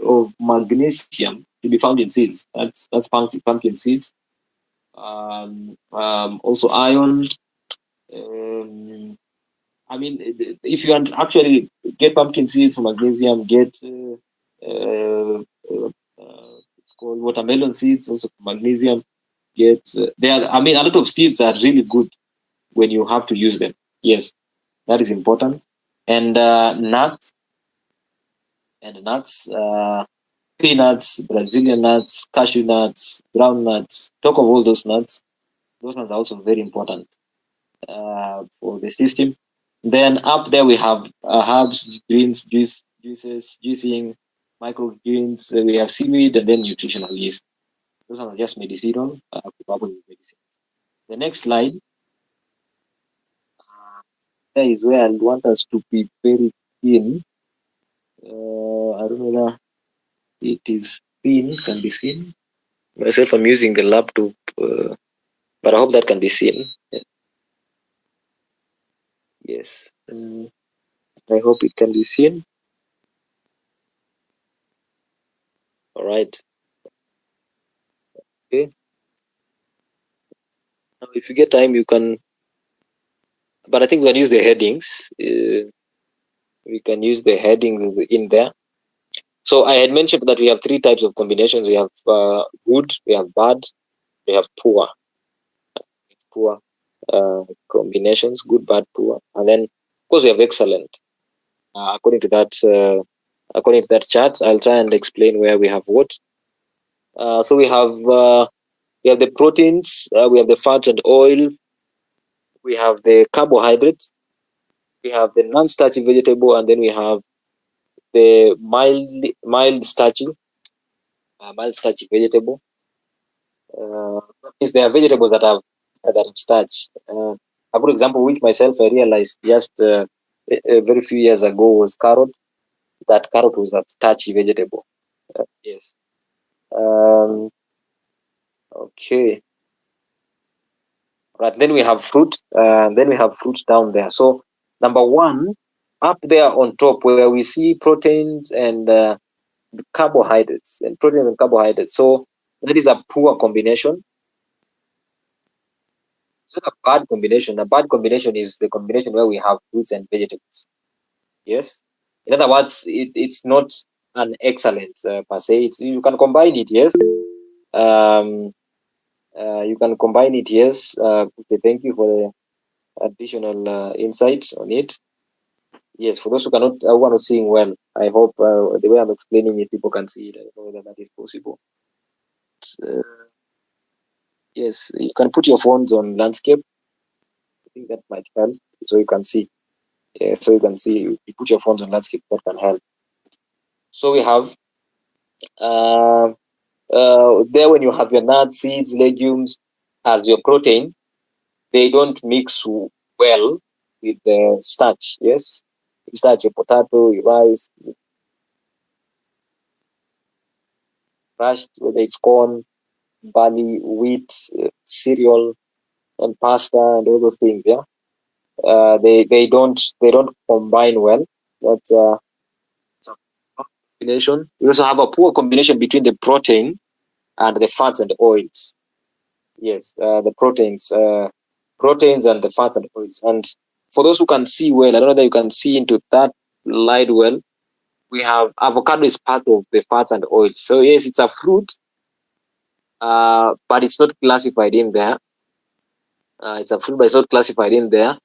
of magnesium to be found in seeds. That's pumpkin seeds. Also iron. Um, I mean, if you actually get pumpkin seeds for magnesium, get it's called watermelon seeds also for magnesium. Get I mean, a lot of seeds are really good when you have to use them. Yes, that is important. And nuts, peanuts, Brazilian nuts, cashew nuts, ground nuts. Talk of all those nuts. Those nuts are also very important for the system. Then up there we have herbs, greens, juices, juicing, microgreens. We have seaweed, and then nutritional yeast. Those are just medicinal for purposes of medicine. The next slide there is where I want us to be very keen. I don't know whether it is seen, can be seen. Myself, I'm using the laptop, but I hope that can be seen. Yes. I hope it can be seen. All right. Okay. Now, if you get time, you can. But I think we can use the headings. We can use the headings in there. So I had mentioned that we have three types of combinations. We have good, we have bad, we have poor. Poor combinations, good, bad, poor, and then of course we have excellent. According to that chart, I'll try and explain where we have what. So we have the proteins, we have the fats and oil, we have the carbohydrates, we have the non-starchy vegetable, and then we have the mild starchy vegetable. Is there are vegetables that have starch. A good example, which myself I realized just a very few years ago, was carrot. That carrot was a starchy vegetable. Yes. Okay. Right. Then we have fruit. Then we have fruit down there. So number one, up there on top, where we see proteins and carbohydrates, So that is a poor combination. It's not a bad combination. A bad combination is the combination where we have fruits and vegetables. Yes. In other words, it's not an excellent per se. You can combine it. Yes. You can combine it, yes. Okay, thank you for the additional insights on it. Yes, for those who cannot, who are not seeing well, I hope the way I'm explaining it, people can see it. I don't know whether that is possible. Uh, yes, you can put your phones on landscape. I think that might help, so you can see. Yeah, so you can see. You put your phones on landscape, that can help. So we have there when you have your nuts, seeds, legumes as your protein, they don't mix well with the starch. Yes, you starch your potato, your rice, crushed, whether it's corn, barley, wheat, cereal, and pasta, and all those things. Yeah, they don't combine well. That's a poor combination. We also have a poor combination between the protein and the fats and oils. Yes, the proteins and the fats and oils. And for those who can see well, I don't know that you can see into that light well. We have avocado is part of the fats and oils. So yes, it's a fruit, but it's not classified in there. It's a fruit, but it's not classified in there.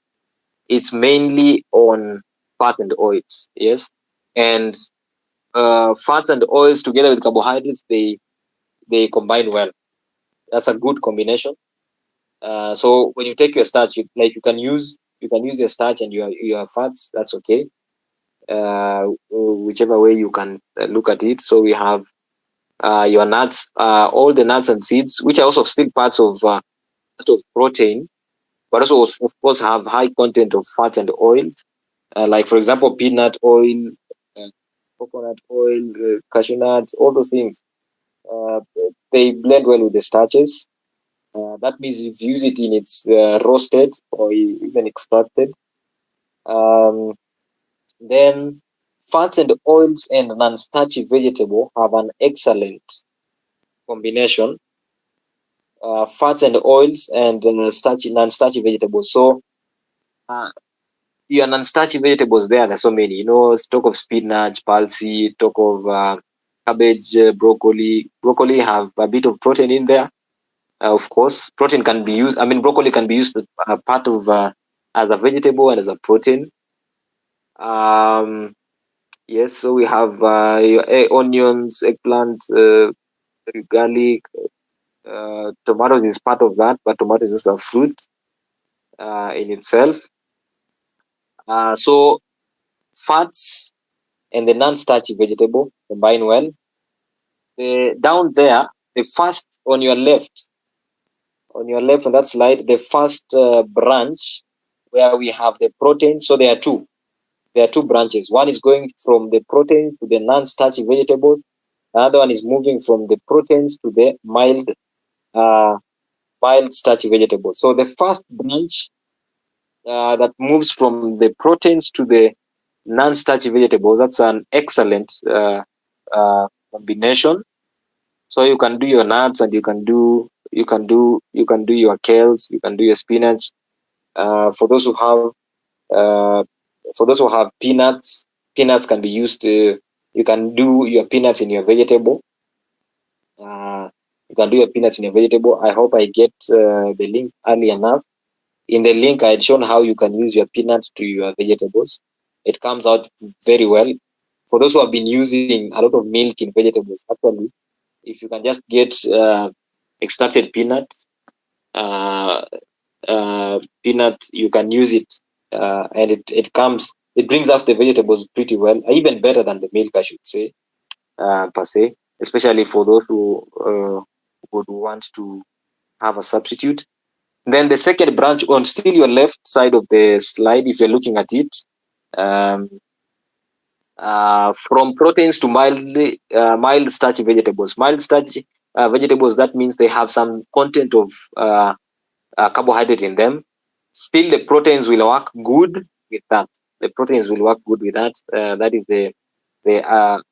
It's mainly on fats and oils. Yes, and fats and oils together with carbohydrates, they combine well. That's a good combination. So when you take your starch, you can use your starch and your fats. That's okay. Whichever way you can look at it. So we have your nuts, all the nuts and seeds, which are also still parts of protein, but also of course have high content of fat and oil. Like for example, peanut oil, uh, coconut oil, cashew nuts, all those things. Uh, they blend well with the starches. That means if you use it in its roasted or even extracted. Um, then fats and oils and non-starchy vegetable have an excellent combination. Fats and oils and non-starchy vegetables. So uh, your non-starchy vegetables there's so many. Talk of spinach, palsy, talk of cabbage, broccoli. Broccoli have a bit of protein in there. Of course, protein can be used. I mean, broccoli can be used part of as a vegetable and as a protein. Yes, so we have your onions, eggplant, garlic. Tomatoes is part of that, but tomatoes is also a fruit in itself. So fats and the non-starchy vegetable combine well. Down there, the first on your left on that slide, the first branch where we have the protein. So there are two. There are two branches. One is going from the protein to the non-starchy vegetables. The other one is moving from the proteins to the mild starchy vegetables. So the first branch that moves from the proteins to the non-starchy vegetables, that's an excellent combination. So you can do your nuts and you can do your kales, you can do your spinach. For those who have peanuts, peanuts can be used. You can do your peanuts in your vegetable. You can do your peanuts in your vegetable. I hope I get the link early enough. In the link, I had shown how you can use your peanuts to your vegetables. It comes out very well. For those who have been using a lot of milk in vegetables, actually, if you can just get extracted peanut, you can use it, and it brings up the vegetables pretty well, even better than the milk, I should say, per se, especially for those who would want to have a substitute. Then the second branch on still your left side of the slide, if you're looking at it, from proteins to mild starchy vegetables. Mild starchy vegetables, that means they have some content of carbohydrate in them. Still, the proteins will work good with that. The proteins will work good with that. That is the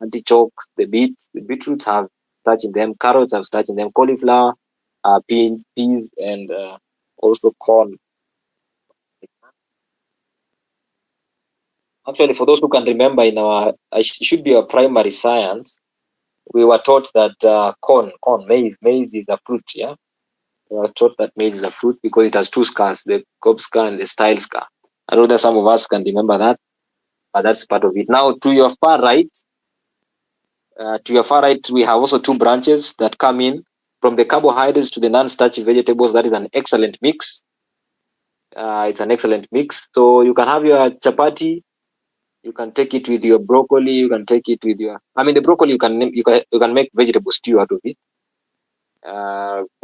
artichokes, the beets. The beetroots have starch in them. Carrots have starch in them. Cauliflower, peas, and also corn. Actually, for those who can remember, it should be a primary science, we were taught that corn, maize is a fruit. Yeah, I thought that maize is a fruit because it has two scars, the cob scar and the style scar. I know that some of us can remember that, but that's part of it. Now, to your far right, we have also two branches that come in from the carbohydrates to the non-starchy vegetables. That is an excellent mix. It's an excellent mix. So you can have your chapati, you can take it with your broccoli, you can take it with your. I mean, the broccoli you can make vegetable stew out of it.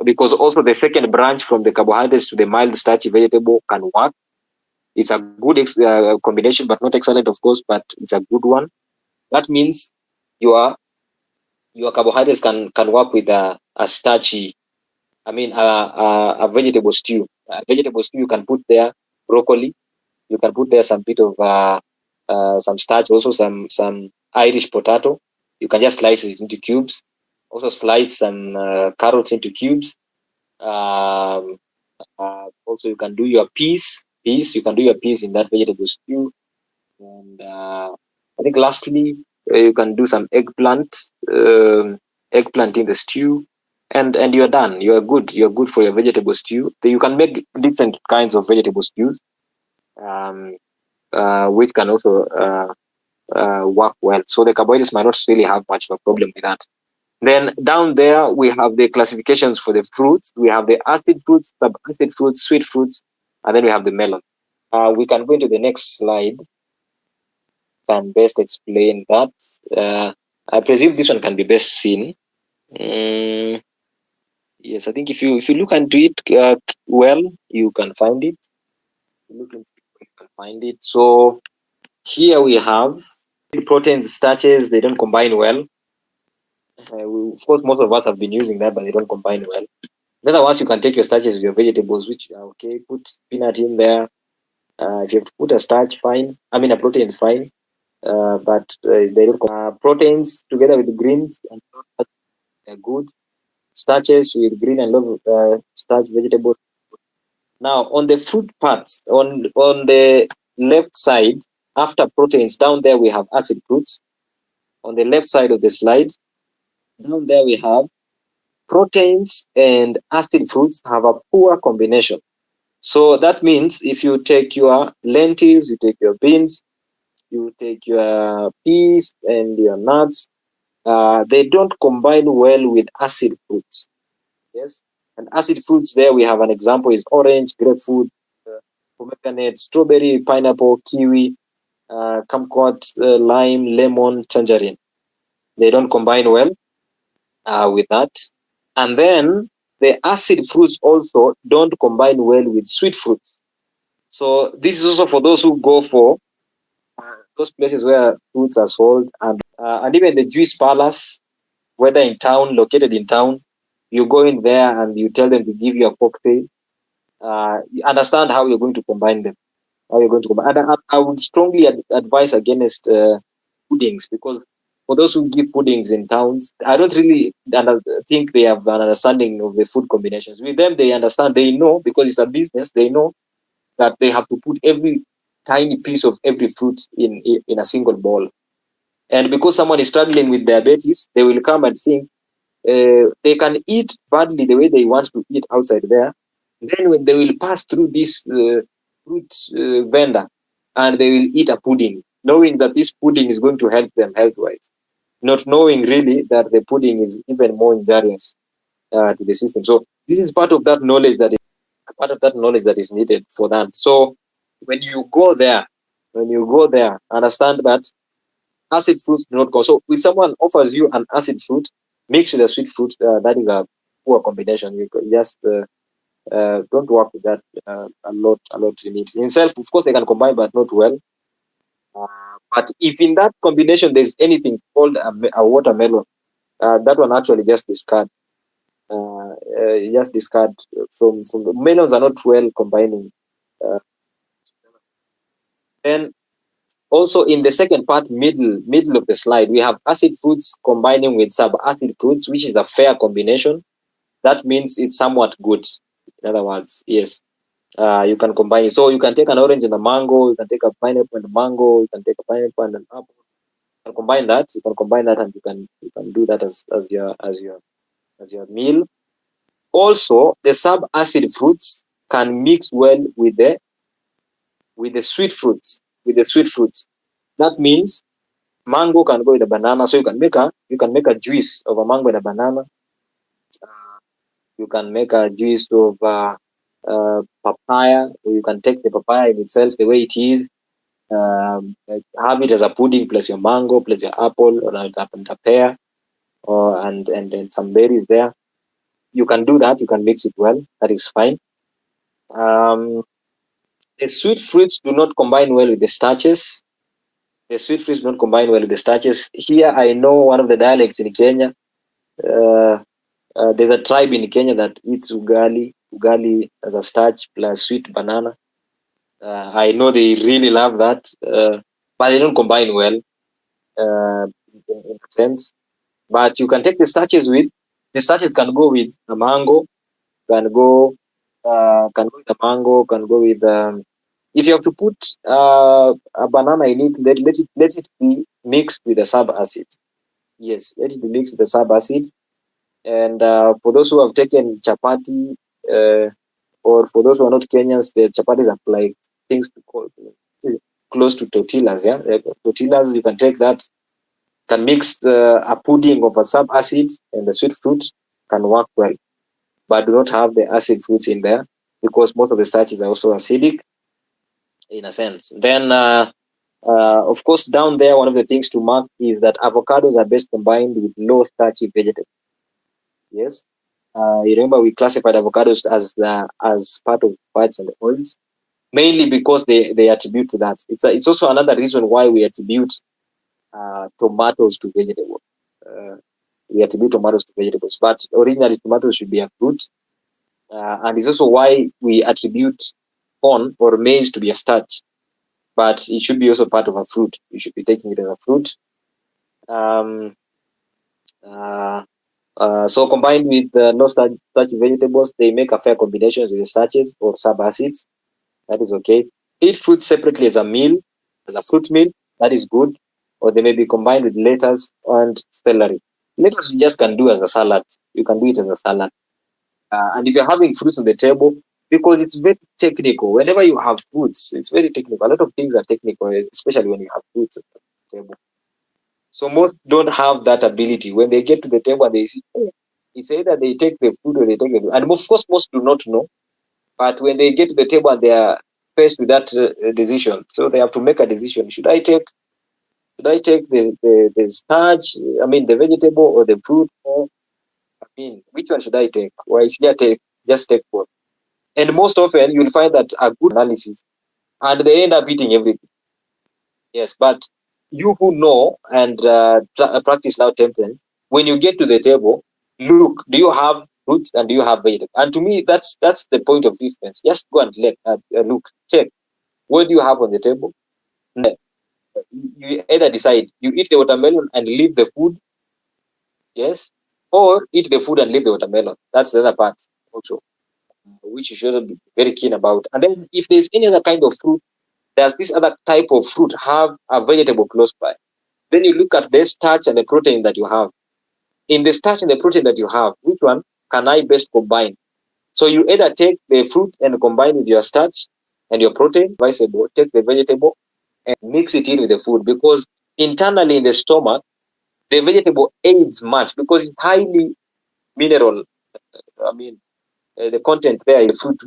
Because also the second branch from the carbohydrates to the mild starchy vegetable can work. It's a good combination, but not excellent, of course, but it's a good one. That means your carbohydrates can work with a starchy, a vegetable stew. Vegetable stew, you can put there broccoli, you can put there some bit of some starch, also some Irish potato. You can just slice it into cubes. Also slice some carrots into cubes. Also, you can do your peas. You can do your peas in that vegetable stew. And I think lastly, you can do some eggplant in the stew, and you're done. You're good for your vegetable stew. You can make different kinds of vegetable stews, which can also work well. So the carbohydrates might not really have much of a problem with that. Then down there, we have the classifications for the fruits. We have the acid fruits, sub-acid fruits, sweet fruits, and then we have the melon. We can go into the next slide. Can best explain that. I presume this one can be best seen. Yes, I think if you look into it well, you can find it. You can find it. So here we have proteins, starches. They don't combine well. Of course, most of us have been using that, but they don't combine well. In other words, you can take your starches with your vegetables, which are okay. Put peanut in there. If you have to put a starch, fine. I mean, a protein is fine. But they don't proteins together with greens and they're good. Starches with green and low starch vegetables. Now, on the fruit parts, on the left side, after proteins, down there we have acid fruits. On the left side of the slide, down there we have proteins and acid fruits have a poor combination. So that means if you take your lentils, you take your beans, you take your peas and your nuts, they don't combine well with acid fruits. Yes, and acid fruits there we have an example is orange, grapefruit, pomegranate, strawberry, pineapple, kiwi, kumquat, lime, lemon, tangerine. They don't combine well with that. And then the acid fruits also don't combine well with sweet fruits. So this is also for those who go for those places where fruits are sold, and even the juice parlors, whether located in town, you go in there and you tell them to give you a cocktail. You understand how you're going to combine them. How you're going to combine. And I would strongly advise against puddings, because for those who give puddings in towns, I don't really think they have an understanding of the food combinations. With them, they understand. They know, because it's a business. They know that they have to put every tiny piece of every fruit in a single bowl. And because someone is struggling with diabetes, they will come and think they can eat badly the way they want to eat outside there. Then when they will pass through this fruit vendor and they will eat a pudding, knowing that this pudding is going to help them health-wise, not knowing really that the pudding is even more injurious to the system. So this is part of that knowledge that is needed for that. So when you go there, understand that acid fruits do not go. So if someone offers you an acid fruit mixed with a sweet fruit, that is a poor combination. You just don't work with that a lot in it. In itself, of course, they can combine, but not well. But if in that combination there's anything called a watermelon, that one actually just discard. Just discard from the melons are not well combining. Then also in the second part, middle of the slide, we have acid fruits combining with sub-acid fruits, which is a fair combination. That means it's somewhat good. In other words, yes, you can combine it. So you can take an orange and a mango, you can take a pineapple and a mango, you can take a pineapple and an apple. You can combine that. You can combine that, and you can do that as your meal. Also, the sub-acid fruits can mix well with the sweet fruits. That means mango can go with a banana, so you can make a juice of a mango and a banana. You can make a juice of papaya, or you can take the papaya in itself the way it is, like have it as a pudding plus your mango plus your apple or a pear, or and then some berries there. You can do that. You can mix it well. That is fine. The sweet fruits do not combine well with the starches. Here, I know one of the dialects in Kenya. There's a tribe in Kenya that eats ugali as a starch plus sweet banana. I know they really love that, but they don't combine well in a sense. But you can take the starches can go with a mango, can go with a mango, can go with if you have to put a banana in it, let it be mixed with a sub acid. Yes, let it be mixed with the sub acid. And for those who have taken chapati, or for those who are not Kenyans, the chapatis are like things to call close to tortillas. Yeah, tortillas. You can take that, can mix a pudding of a sub acid and the sweet fruit can work well, but do not have the acid fruits in there because most of the starches are also acidic in a sense. Then, of course, down there, one of the things to mark is that avocados are best combined with low starchy vegetables. Yes. You remember we classified avocados as part of fats and oils, mainly because they attribute to that. It's also another reason why we attribute tomatoes to vegetables. But originally tomatoes should be a fruit, and it's also why we attribute corn or maize to be a starch, but it should be also part of a fruit. You should be taking it as a fruit. So combined with no starch vegetables, they make a fair combination with the starches or sub-acids. That is okay. Eat fruit separately as a fruit meal. That is good. Or they may be combined with lettuce and celery. Lettuce you just can do as a salad. You can do it as a salad. And if you're having fruits on the table, because it's very technical. Whenever you have fruits, it's very technical. A lot of things are technical, especially when you have fruits on the table. So most don't have that ability. When they get to the table and they see, oh, it's either they take the food or they take the food. And of course, most do not know. But when they get to the table and they are faced with that decision, so they have to make a decision. Should I take the starch, the vegetable or the fruit? Or, which one should I take? Or should I just take both? And most often you'll find that a good analysis and they end up eating everything. Yes, but you who know and practice now temperance, when you get to the table, look, do you have fruits and do you have vegetables? And to me, that's the point of difference. Just go and look, check. What do you have on the table? You either decide you eat the watermelon and leave the food, yes, or eat the food and leave the watermelon. That's the other part also, which you should be very keen about. And then if there's any other kind of fruit, does this other type of fruit have a vegetable close by? Then you look at the starch and the protein that you have. In the starch and the protein that you have, which one can I best combine? So you either take the fruit and combine with your starch and your protein, vice versa, take the vegetable and mix it in with the food, because internally in the stomach, the vegetable aids much because it's highly mineral. The content there in the fruit,